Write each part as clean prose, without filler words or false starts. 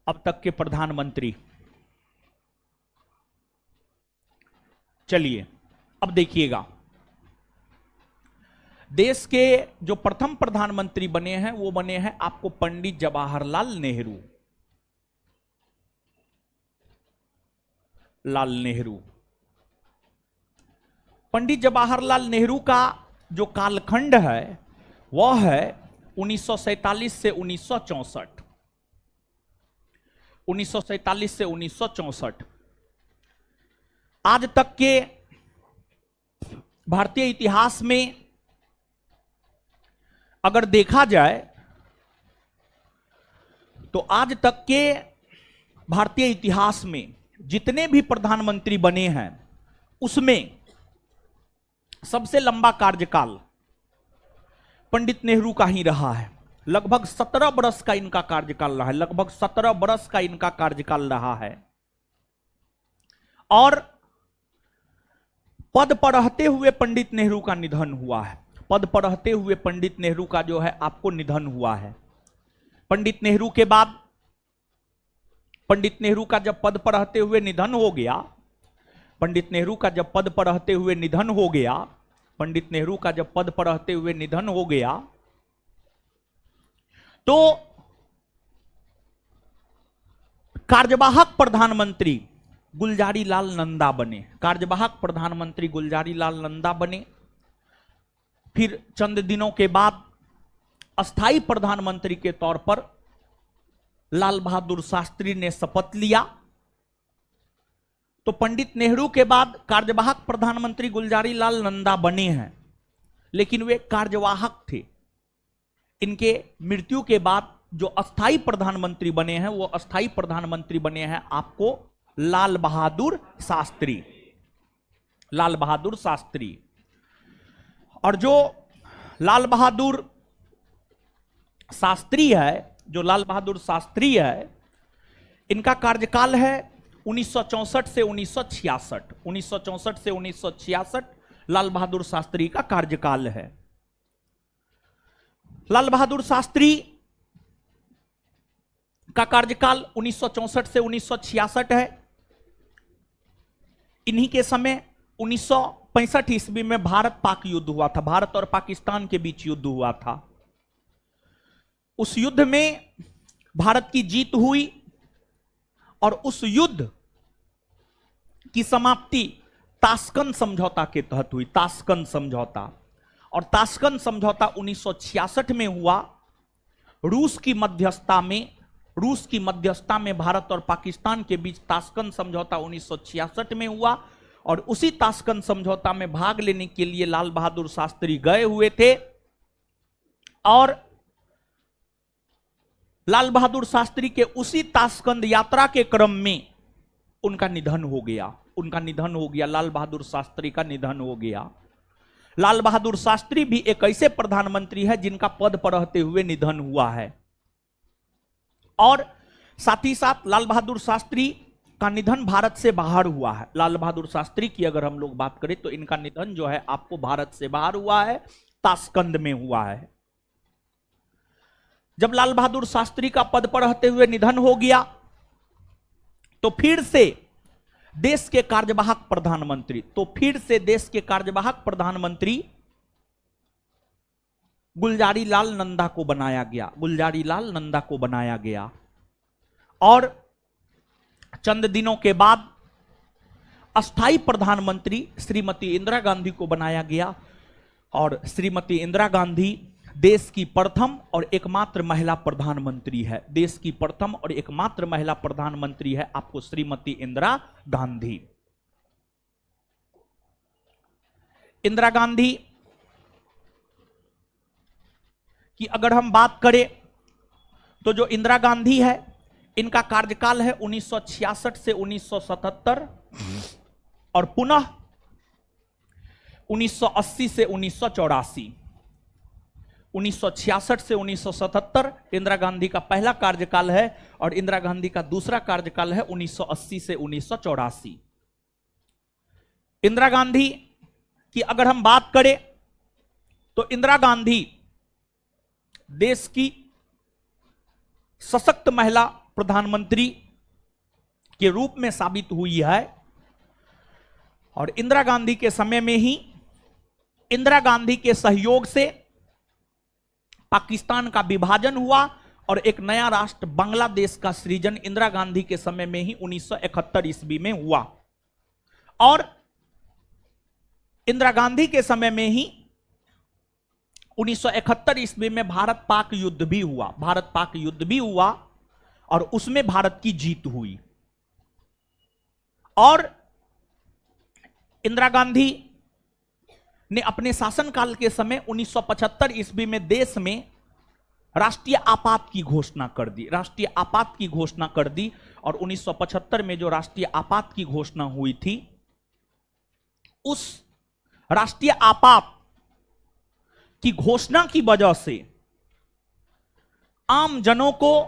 अब तक के प्रधानमंत्री। चलिए अब देखिएगा, देश के जो प्रथम प्रधानमंत्री बने हैं वो बने हैं आपको पंडित जवाहरलाल नेहरू। लाल नेहरू। पंडित जवाहरलाल नेहरू का जो कालखंड है वह है 1947 से 1964। 1947 से 1964। आज तक के भारतीय इतिहास में अगर देखा जाए तो आज तक के भारतीय इतिहास में जितने भी प्रधानमंत्री बने हैं उसमें सबसे लंबा कार्यकाल पंडित नेहरू का ही रहा है। लगभग 17 वर्ष का इनका कार्यकाल रहा है। लगभग 17 वर्ष का इनका कार्यकाल रहा है। और पद पर रहते हुए पंडित नेहरू का निधन हुआ है। पद पर रहते हुए पंडित नेहरू का जो है आपको निधन हुआ है। पंडित नेहरू के बाद, पंडित नेहरू का जब पद पर रहते हुए निधन हो गया, पंडित नेहरू का जब पद पर रहते हुए निधन हो गया, पंडित नेहरू का जब पद पर रहते हुए निधन हो गया तो कार्यवाहक प्रधानमंत्री गुलजारीलाल नंदा बने। कार्यवाहक प्रधानमंत्री गुलजारीलाल नंदा बने। फिर चंद दिनों के बाद अस्थाई प्रधानमंत्री के तौर पर लाल बहादुर शास्त्री ने शपथ लिया। तो पंडित नेहरू के बाद कार्यवाहक प्रधानमंत्री गुलजारीलाल नंदा बने हैं, लेकिन वे कार्यवाहक थे। इनके मृत्यु के बाद जो अस्थाई प्रधानमंत्री बने हैं वो अस्थाई प्रधानमंत्री बने हैं आपको लाल बहादुर शास्त्री। लाल बहादुर शास्त्री। और जो लाल बहादुर शास्त्री है, जो लाल बहादुर शास्त्री है, इनका कार्यकाल है 1964 से 1966। 1964 से 1966 लाल बहादुर शास्त्री का कार्यकाल है। लाल बहादुर शास्त्री का कार्यकाल 1964 से 1966 है। इन्हीं के समय 1965 ईस्वी में भारत पाक युद्ध हुआ था। भारत और पाकिस्तान के बीच युद्ध हुआ था। उस युद्ध में भारत की जीत हुई और उस युद्ध की समाप्ति ताशकंद समझौता के तहत हुई। ताशकंद समझौता। और ताशकंद समझौता 1966 में हुआ। रूस की मध्यस्थता में भारत और पाकिस्तान के बीच ताशकंद समझौता 1966 में हुआ। और उसी ताशकंद समझौता में भाग लेने के लिए लाल बहादुर शास्त्री गए हुए थे। और लाल बहादुर शास्त्री के उसी ताशकंद यात्रा के क्रम में उनका निधन हो गया। उनका निधन हो गया। लाल बहादुर शास्त्री का निधन हो गया। लाल बहादुर शास्त्री भी एक ऐसे प्रधानमंत्री है जिनका पद पर रहते हुए निधन हुआ है। और साथ ही साथ लाल बहादुर शास्त्री का निधन भारत से बाहर हुआ है। लाल बहादुर शास्त्री की अगर हम लोग बात करें तो इनका निधन जो है आपको भारत से बाहर हुआ है, ताशकंद में हुआ है। जब लाल बहादुर शास्त्री का पद पर रहते हुए निधन हो गया तो फिर से देश के कार्यवाहक प्रधानमंत्री गुलजारीलाल नंदा को बनाया गया। गुलजारीलाल नंदा को बनाया गया। और चंद दिनों के बाद अस्थाई प्रधानमंत्री श्रीमती इंदिरा गांधी को बनाया गया। और श्रीमती इंदिरा गांधी देश की प्रथम और एकमात्र महिला प्रधानमंत्री है। देश की प्रथम और एकमात्र महिला प्रधानमंत्री है आपको श्रीमती इंदिरा गांधी। इंदिरा गांधी की अगर हम बात करें तो जो इंदिरा गांधी है इनका कार्यकाल है 1966 से 1977 और पुनः 1980 से 1984। 1966 से 1977 इंदिरा गांधी का पहला कार्यकाल है और इंदिरा गांधी का दूसरा कार्यकाल है 1980 से 1984। इंदिरा गांधी की अगर हम बात करें तो इंदिरा गांधी देश की सशक्त महिला प्रधानमंत्री के रूप में साबित हुई है। और इंदिरा गांधी के समय में ही इंदिरा गांधी के सहयोग से पाकिस्तान का विभाजन हुआ और एक नया राष्ट्र बांग्लादेश का सृजन इंदिरा गांधी के समय में ही 1971 ईस्वी में हुआ। और इंदिरा गांधी के समय में ही 1971 ईस्वी में भारत पाक युद्ध भी हुआ। भारत पाक युद्ध भी हुआ और उसमें भारत की जीत हुई। और इंदिरा गांधी ने अपने शासनकाल के समय 1975 ईस्वी में देश में राष्ट्रीय आपात की घोषणा कर दी। राष्ट्रीय आपात की घोषणा कर दी और 1975 में जो राष्ट्रीय आपात की घोषणा हुई थी, उस राष्ट्रीय आपात की घोषणा की वजह से आम जनों को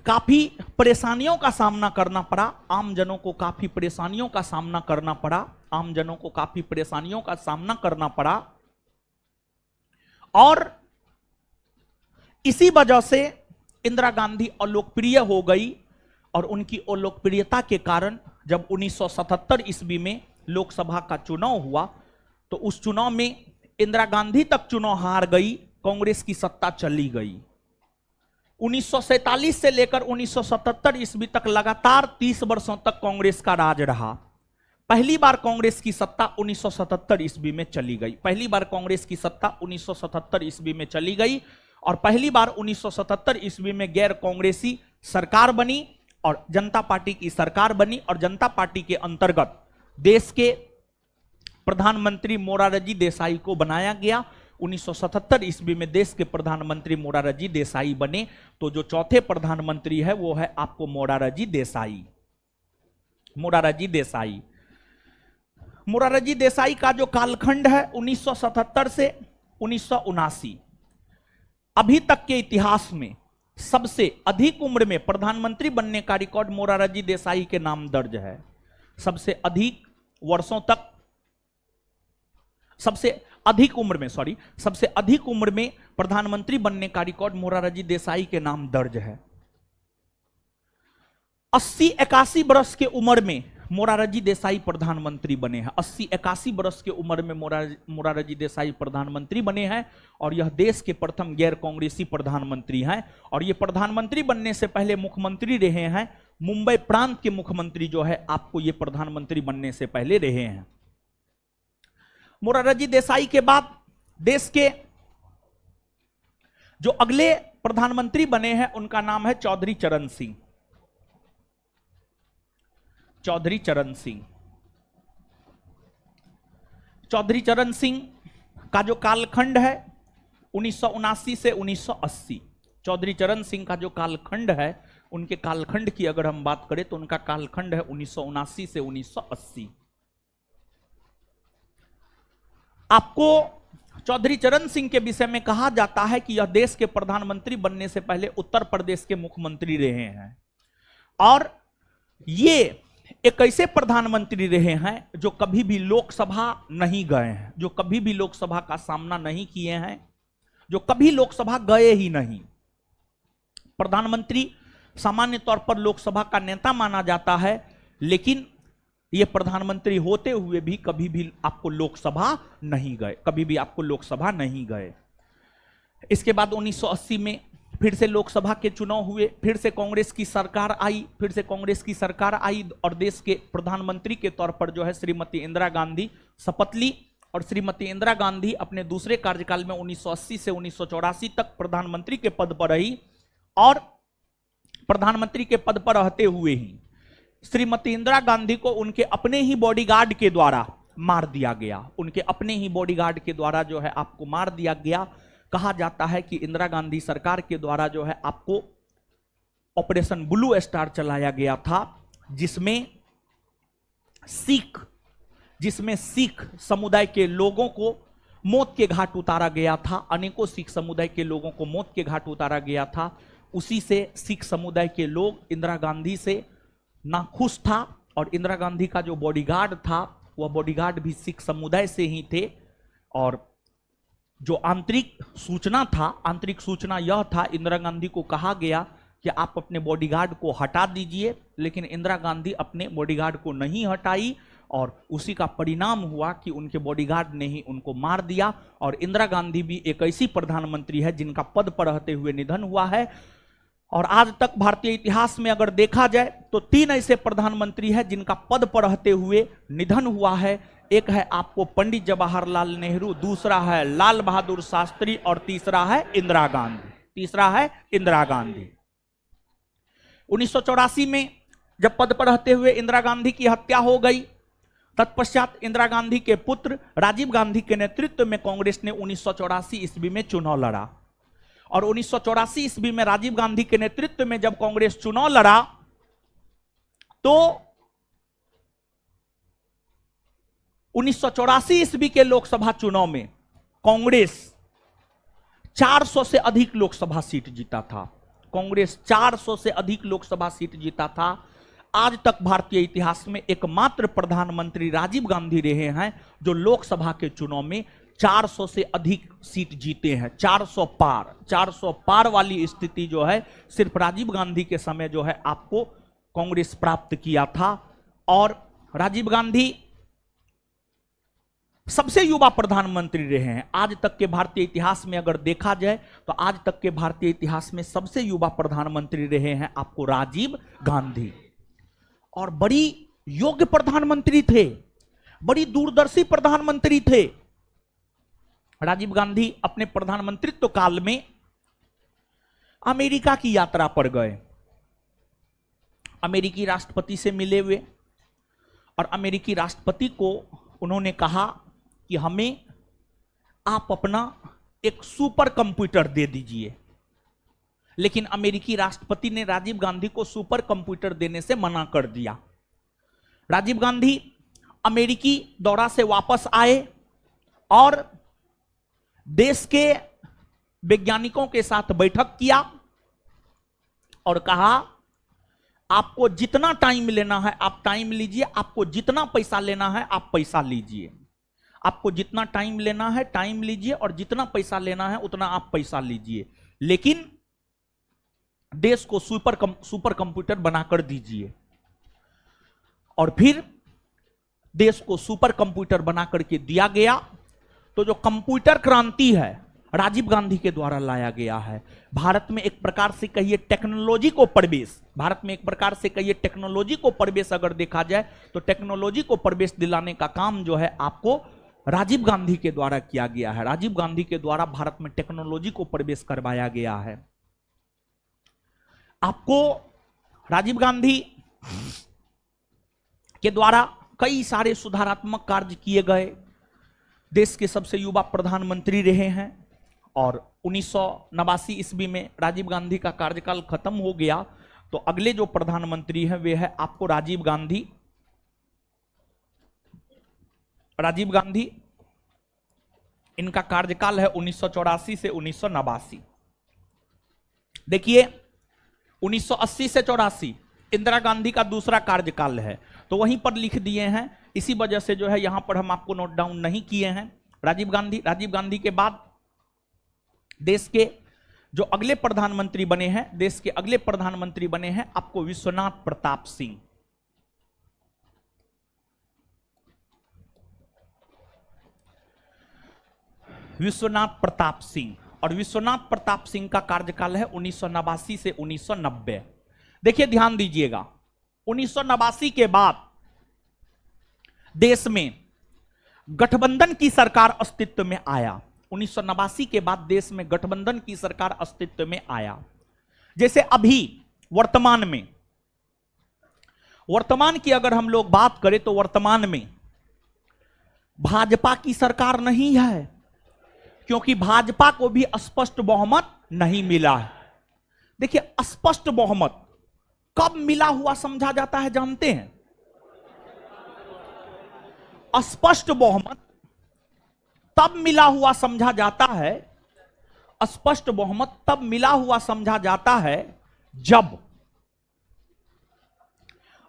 काफी परेशानियों का सामना करना पड़ा। आम जनों को काफी परेशानियों का सामना करना पड़ा। आम जनों को काफी परेशानियों का सामना करना पड़ा। और इसी वजह से इंदिरा गांधी अलोकप्रिय हो गई। और उनकी अलोकप्रियता के कारण जब 1977 ईस्वी में लोकसभा का चुनाव हुआ तो उस चुनाव में इंदिरा गांधी तक चुनाव हार गई, कांग्रेस की सत्ता चली गई। 1947 से लेकर 1977 ईस्वी तक लगातार 30 वर्षों तक कांग्रेस का राज रहा। पहली बार कांग्रेस की सत्ता 1977 ईस्वी में चली गई। पहली बार कांग्रेस की सत्ता 1977 ईस्वी में चली गई और पहली बार 1977 ईस्वी में गैर कांग्रेसी सरकार बनी और जनता पार्टी की सरकार बनी। और जनता पार्टी के अंतर्गत देश के प्रधानमंत्री मोरारजी देसाई को बनाया गया। 1977 ईस्वी में देश के प्रधानमंत्री मोरारजी देसाई बने। तो जो चौथे प्रधानमंत्री है वो है आपको मोरारजी देसाई। मोरारजी देसाई मोरारजी देसाई का जो कालखंड है 1977 से 1979, अभी तक के इतिहास में सबसे अधिक उम्र में प्रधानमंत्री बनने का रिकॉर्ड मोरारजी देसाई के नाम दर्ज है। सबसे अधिक वर्षों तक, सबसे अधिक उम्र में प्रधानमंत्री बनने का रिकॉर्ड मोरारजी देसाई के नाम दर्ज है। 80-81 वर्ष के उम्र में मोरारजी देसाई प्रधानमंत्री बने हैं। 80-81 वर्ष के उम्र में मोरारजी देसाई प्रधानमंत्री बने हैं और यह देश के प्रथम गैर कांग्रेसी प्रधानमंत्री हैं। और ये प्रधानमंत्री बनने से पहले मुख्यमंत्री रहे हैं। मुंबई प्रांत के मुख्यमंत्री जो है आपको ये प्रधानमंत्री बनने से पहले रहे हैं। मोरारजी देसाई के बाद देश के जो अगले प्रधानमंत्री बने हैं उनका नाम है चौधरी चरण सिंह। चौधरी चरण सिंह चौधरी चरण सिंह का जो कालखंड है 1979 से 1980। चौधरी चरण सिंह का जो कालखंड है, उनके कालखंड की अगर हम बात करें तो उनका कालखंड है 1979 से 1980। आपको चौधरी चरण सिंह के विषय में कहा जाता है कि यह देश के प्रधानमंत्री बनने से पहले उत्तर प्रदेश के मुख्यमंत्री रहे हैं और ये एक ऐसे प्रधानमंत्री रहे हैं जो कभी भी लोकसभा नहीं गए हैं, जो कभी भी लोकसभा का सामना नहीं किए हैं, जो कभी लोकसभा गए ही नहीं। प्रधानमंत्री सामान्य तौर पर लोकसभा का नेता माना जाता है, लेकिन ये प्रधानमंत्री होते हुए भी कभी भी आपको लोकसभा नहीं गए, कभी भी आपको लोकसभा नहीं गए। इसके बाद 1980 में फिर से लोकसभा के चुनाव हुए, फिर से कांग्रेस की सरकार आई और देश के प्रधानमंत्री के तौर पर जो है श्रीमती इंदिरा गांधी शपथ ली। और श्रीमती इंदिरा गांधी अपने दूसरे कार्यकाल में 1980 से 1984 तक प्रधानमंत्री के पद पर रही और प्रधानमंत्री के पद पर रहते हुए ही श्रीमती इंदिरा गांधी को उनके अपने ही बॉडीगार्ड के द्वारा मार दिया गया। उनके अपने ही बॉडीगार्ड के द्वारा जो है आपको मार दिया गया। कहा जाता है कि इंदिरा गांधी सरकार के द्वारा जो है आपको ऑपरेशन ब्लू स्टार चलाया गया था, जिसमें सिख समुदाय के लोगों को मौत के घाट उतारा गया था। अनेकों सिख समुदाय के लोगों को मौत के घाट उतारा गया था। उसी से सिख समुदाय के लोग इंदिरा गांधी से नाखुश था और इंदिरा गांधी का जो बॉडीगार्ड था वह बॉडीगार्ड भी सिख समुदाय से ही थे। और जो आंतरिक सूचना यह था, इंदिरा गांधी को कहा गया कि कि आप अपने बॉडीगार्ड को हटा दीजिए, लेकिन इंदिरा गांधी अपने बॉडीगार्ड को नहीं हटाई और उसी का परिणाम हुआ कि उनके बॉडीगार्ड ने ही उनको मार दिया। और इंदिरा गांधी भी एक ऐसी प्रधानमंत्री है जिनका पद पर रहते हुए निधन हुआ है। और आज तक भारतीय इतिहास में अगर देखा जाए तो 3 ऐसे प्रधानमंत्री हैं जिनका पद पर रहते हुए निधन हुआ है। एक है आपको पंडित जवाहरलाल नेहरू, दूसरा है लाल बहादुर शास्त्री और तीसरा है इंदिरा गांधी। 1984 में जब पद पर रहते हुए इंदिरा गांधी की हत्या हो गई, तत्पश्चात इंदिरा गांधी के पुत्र राजीव गांधी के नेतृत्व में कांग्रेस ने 1984 ईस्वी में चुनाव लड़ा। और 1984 ईस्वी में राजीव गांधी के नेतृत्व में जब कांग्रेस चुनाव लड़ा तो 1984 ईस्वी के लोकसभा चुनाव में कांग्रेस 400 से अधिक लोकसभा सीट जीता था। कांग्रेस 400 से अधिक लोकसभा सीट जीता था। आज तक भारतीय इतिहास में एकमात्र प्रधानमंत्री राजीव गांधी रहे हैं जो लोकसभा के चुनाव में 400 से अधिक सीट जीते हैं। 400 पार वाली स्थिति जो है सिर्फ राजीव गांधी के समय जो है आपको कांग्रेस प्राप्त किया था। और राजीव गांधी सबसे युवा प्रधानमंत्री रहे हैं। आज तक के भारतीय इतिहास में अगर देखा जाए तो आज तक के भारतीय इतिहास में सबसे युवा प्रधानमंत्री रहे हैं आपको राजीव गांधी। और बड़ी योग्य प्रधानमंत्री थे, बड़ी दूरदर्शी प्रधानमंत्री थे। राजीव गांधी अपने प्रधानमंत्रित्व काल में अमेरिका की यात्रा पर गए, अमेरिकी राष्ट्रपति से मिले हुए और अमेरिकी राष्ट्रपति को उन्होंने कहा कि हमें आप अपना एक सुपर कंप्यूटर दे दीजिए। लेकिन अमेरिकी राष्ट्रपति ने राजीव गांधी को सुपर कंप्यूटर देने से मना कर दिया। राजीव गांधी अमेरिकी दौरा से वापस आए और देश के वैज्ञानिकों के साथ बैठक किया और कहा आपको जितना टाइम लेना है आप टाइम लीजिए, आपको जितना पैसा लेना है आप पैसा लीजिए, आपको जितना टाइम लेना है टाइम लीजिए और जितना पैसा लेना है उतना आप पैसा लीजिए, लेकिन देश को सुपर कंप्यूटर बनाकर दीजिए। और फिर देश को सुपर कंप्यूटर बनाकर के दिया गया। तो जो कंप्यूटर क्रांति है राजीव गांधी के द्वारा लाया गया है। भारत में एक प्रकार से कहिए टेक्नोलॉजी को प्रवेश, भारत में एक प्रकार से कहिए टेक्नोलॉजी को प्रवेश अगर देखा जाए तो टेक्नोलॉजी को प्रवेश दिलाने का काम जो है आपको राजीव गांधी के द्वारा किया गया है। राजीव गांधी के द्वारा भारत में टेक्नोलॉजी को प्रवेश करवाया गया है। आपको राजीव गांधी के द्वारा कई सारे सुधारात्मक कार्य किए गए। देश के सबसे युवा प्रधानमंत्री रहे हैं और 1989 ईस्वी में राजीव गांधी का कार्यकाल खत्म हो गया तो अगले जो प्रधानमंत्री हैं वे है आपको राजीव गांधी। राजीव गांधी इनका कार्यकाल है 1984 से 1989। देखिए 1980 से 84 इंदिरा गांधी का दूसरा कार्यकाल है तो वहीं पर लिख दिए हैं, इसी वजह से जो है यहां पर हम आपको नोट डाउन नहीं किए हैं। राजीव गांधी के बाद देश के जो अगले प्रधानमंत्री बने हैं, देश के अगले प्रधानमंत्री बने हैं आपको विश्वनाथ प्रताप सिंह। विश्वनाथ प्रताप सिंह और विश्वनाथ प्रताप सिंह का कार्यकाल है 1989 से 1990। देखिए ध्यान दीजिएगा, 1989 के बाद देश में गठबंधन की सरकार अस्तित्व में आया। 1989 के बाद देश में गठबंधन की सरकार अस्तित्व में आया। जैसे अभी वर्तमान की अगर हम लोग बात करें तो वर्तमान में भाजपा की सरकार नहीं है, क्योंकि भाजपा को भी स्पष्ट बहुमत नहीं मिला है। देखिए स्पष्ट बहुमत कब मिला हुआ समझा जाता है जानते हैं? स्पष्ट बहुमत तब मिला हुआ समझा जाता है, स्पष्ट बहुमत तब मिला हुआ समझा जाता है जब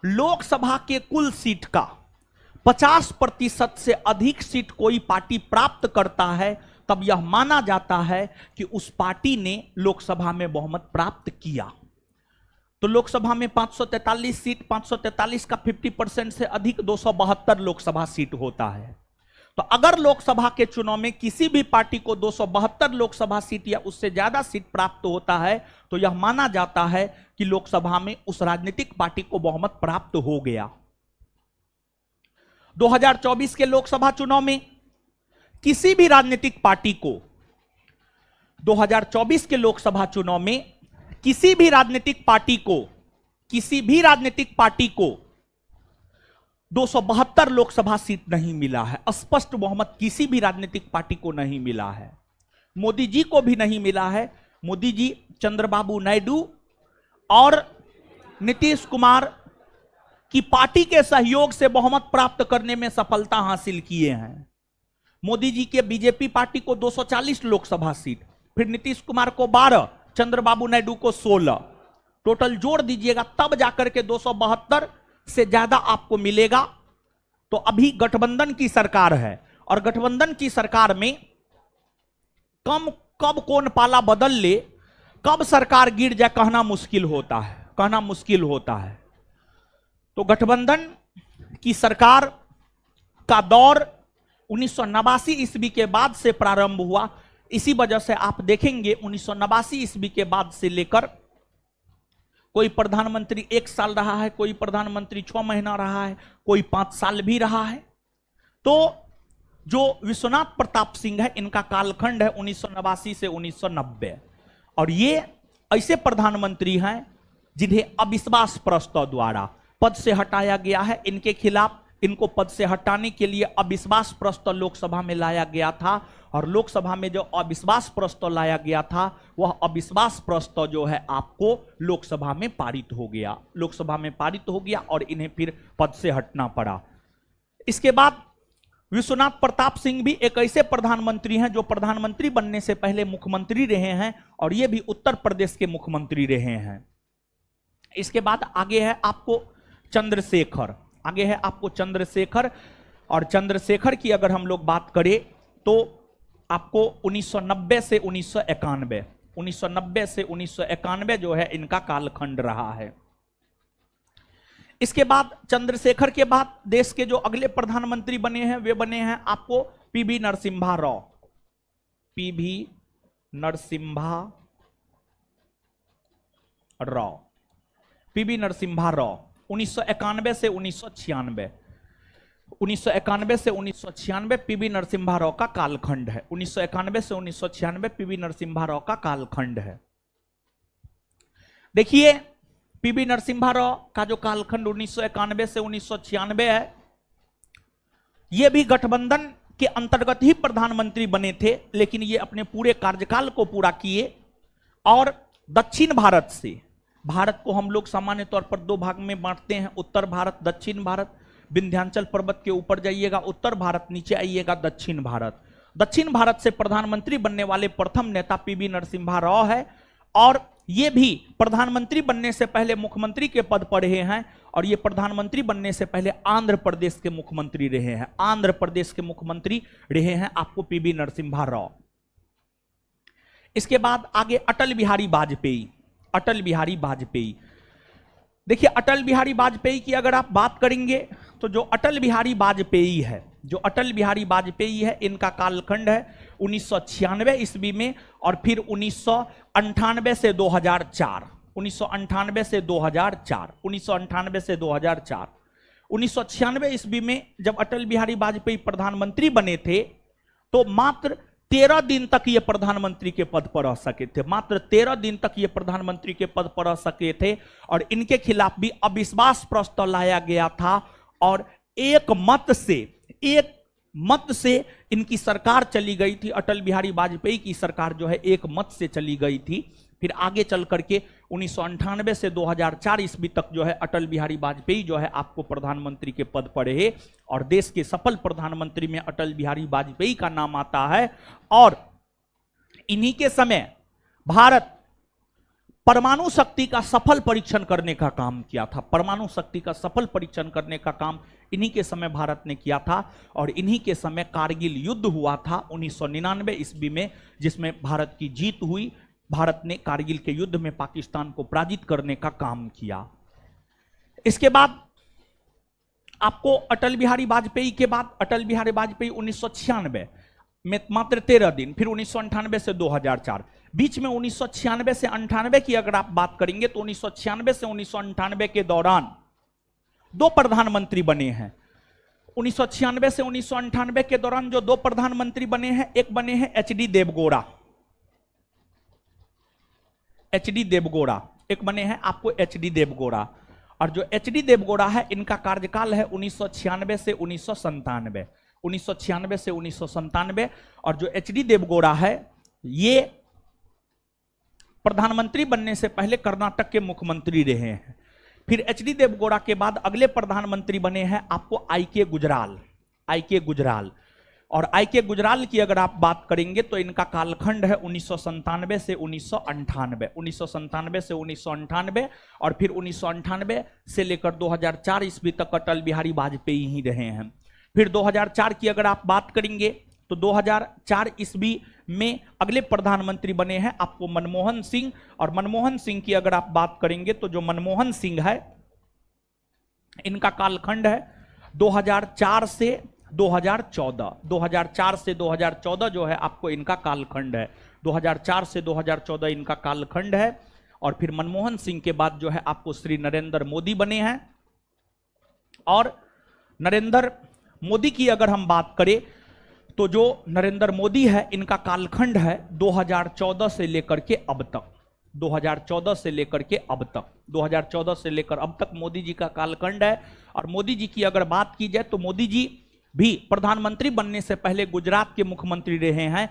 लोकसभा के कुल सीट का 50% से अधिक सीट कोई पार्टी प्राप्त करता है, तब यह माना जाता है कि उस पार्टी ने लोकसभा में बहुमत प्राप्त किया। तो लोकसभा में 543 सीट, 543 का 50% से अधिक 272 लोकसभा सीट होता है। तो अगर लोकसभा के चुनाव में किसी भी पार्टी को 272 लोकसभा सीट या उससे ज्यादा सीट प्राप्त होता है तो यह माना जाता है कि लोकसभा में उस राजनीतिक पार्टी को बहुमत प्राप्त हो गया। 2024 के लोकसभा चुनाव में किसी भी राजनीतिक पार्टी को 2024 के लोकसभा चुनाव में किसी भी राजनीतिक पार्टी को 272 लोकसभा सीट नहीं मिला है। स्पष्ट बहुमत किसी भी राजनीतिक पार्टी को नहीं मिला है। मोदी जी को भी नहीं मिला है। मोदी जी चंद्रबाबू नायडू और नीतीश कुमार की पार्टी के सहयोग से बहुमत प्राप्त करने में सफलता हासिल किए हैं। मोदी जी के बीजेपी पार्टी को 240 लोकसभा सीट, फिर नीतीश कुमार को 12, चंद्रबाबू नायडू को 16, टोटल जोड़ दीजिएगा तब जाकर के 272 से ज्यादा आपको मिलेगा। तो अभी गठबंधन की सरकार है और गठबंधन की सरकार में कब कौन पाला बदल ले, कब सरकार गिर जाए कहना मुश्किल होता है। तो गठबंधन की सरकार का दौर 1989 ईस्वी के बाद से प्रारंभ हुआ। इसी वजह से आप देखेंगे 1989 ईस्वी के बाद से लेकर कोई प्रधानमंत्री 1 साल रहा है, कोई प्रधानमंत्री 6 महीना रहा है, कोई 5 साल भी रहा है। तो जो विश्वनाथ प्रताप सिंह है, इनका कालखंड है 1989 से 1990 और ये ऐसे प्रधानमंत्री हैं जिन्हें अविश्वास प्रस्ताव द्वारा पद से हटाया गया है। इनके खिलाफ इनको पद से हटाने के लिए अविश्वास प्रस्ताव लोकसभा में लाया गया था और लोकसभा में जो अविश्वास प्रस्ताव लाया गया था वह अविश्वास प्रस्ताव जो है आपको लोकसभा में पारित हो गया और इन्हें फिर पद से हटना पड़ा। इसके बाद विश्वनाथ प्रताप सिंह भी एक ऐसे प्रधानमंत्री हैं जो प्रधानमंत्री बनने से पहले मुख्यमंत्री रहे हैं और ये भी उत्तर प्रदेश के मुख्यमंत्री रहे हैं। इसके बाद आगे है आपको चंद्रशेखर और चंद्रशेखर की अगर हम लोग बात करें तो आपको 1990 से 1991 जो है इनका कालखंड रहा है। इसके बाद चंद्रशेखर के बाद देश के जो अगले प्रधानमंत्री बने हैं वे बने हैं आपको पीवी नरसिम्हा राव 1991 से 1996 पीवी नरसिम्हा राव का कालखंड है। 1991 से 1996 पीवी नरसिम्हा राव का कालखंड है। देखिए पीवी नरसिम्हा राव का जो कालखंड 1991 से 1996 है, ये भी गठबंधन के अंतर्गत ही प्रधानमंत्री बने थे, लेकिन ये अपने पूरे कार्यकाल को पूरा किए और दक्षिण भारत से, भारत को हम लोग सामान्य तौर पर 2 भाग में बांटते हैं, उत्तर भारत, दक्षिण भारत। विंध्याचल पर्वत के ऊपर जाइएगा उत्तर भारत, नीचे आइएगा दक्षिण भारत। दक्षिण भारत से प्रधानमंत्री बनने वाले प्रथम नेता पीवी नरसिम्हा राव है और ये भी प्रधानमंत्री बनने से पहले मुख्यमंत्री के पद पर रहे हैं और ये प्रधानमंत्री बनने से पहले आंध्र प्रदेश के मुख्यमंत्री रहे हैं आपको पीवी नरसिम्हा राव। इसके बाद आगे अटल बिहारी वाजपेयी। देखिए अटल बिहारी वाजपेयी की अगर आप बात करेंगे तो जो अटल बिहारी वाजपेयी है इनका कालखंड है 1996 ईस्वी में और फिर 1998 से 2004। 1996 ईस्वी में जब अटल बिहारी वाजपेयी प्रधानमंत्री बने थे तो मात्र 13 दिन तक ये प्रधानमंत्री के पद पर रह सके थे और इनके खिलाफ भी अविश्वास प्रस्ताव लाया गया था और एक मत से इनकी सरकार चली गई थी। अटल बिहारी वाजपेयी की सरकार जो है एक मत से चली गई थी। फिर आगे चल करके 1998 से 2004 ईस्वी तक जो है अटल बिहारी वाजपेयी जो है आपको प्रधानमंत्री के पद पर रहे और देश के सफल प्रधानमंत्री में अटल बिहारी वाजपेयी का नाम आता है। और इन्हीं के समय भारत परमाणु शक्ति का सफल परीक्षण करने का काम किया था। इन्हीं के समय भारत ने किया था और इन्हीं के समय कारगिल युद्ध हुआ था 1999 ईस्वी में, जिसमें भारत की जीत हुई। भारत ने कारगिल के युद्ध में पाकिस्तान को पराजित करने का काम किया। इसके बाद आपको अटल बिहारी वाजपेयी के बाद, अटल बिहारी वाजपेयी 1996 में मात्र 13 दिन, फिर 1998 से 2004, बीच में 1996 से 98 की अगर आप बात करेंगे तो 1996 से 1998 के दौरान 2 प्रधानमंत्री बने हैं। 1996 से 1998 के दौरान जो 2 प्रधानमंत्री बने हैं, एक बने हैं एचडी देवगौड़ा, एचडी देवगौड़ा, एक बने हैं आपको एचडी देवगौड़ा। और जो एचडी देवगौड़ा है, इनका कार्यकाल है 1996 से 1997, 1996 से 1997। और जो एचडी देवगौड़ा है, ये प्रधानमंत्री बनने से पहले कर्नाटक के मुख्यमंत्री रहे हैं। फिर एचडी देवगौड़ा के बाद अगले प्रधानमंत्री बने हैं आपको आई.के. गुजराल, आई.के. गुजराल। और आई.के. गुजराल की अगर आप बात करेंगे तो इनका कालखंड है 1997 से 1998, 1997 से 1998। और फिर 1998 से लेकर 2004 ईस्वी तक अटल बिहारी वाजपेयी ही रहे हैं। फिर 2004 की अगर आप बात करेंगे तो 2004 ईस्वी में अगले प्रधानमंत्री बने हैं आपको मनमोहन सिंह। और मनमोहन सिंह की अगर आप बात करेंगे तो जो मनमोहन सिंह है, इनका कालखंड है 2004 से 2014, 2004 से 2014 जो है आपको इनका कालखंड है, 2004 से 2014 इनका कालखंड है। और फिर मनमोहन सिंह के बाद जो है आपको श्री नरेंद्र मोदी बने हैं। और नरेंद्र मोदी की अगर हम बात करें तो जो नरेंद्र मोदी है, इनका कालखंड है 2014 से लेकर के अब तक, 2014 से लेकर के अब तक, 2014 से लेकर अब तक मोदी जी का कालखंड है। और मोदी जी की अगर बात की जाए तो मोदी जी भी प्रधानमंत्री बनने से पहले गुजरात के मुख्यमंत्री रहे हैं।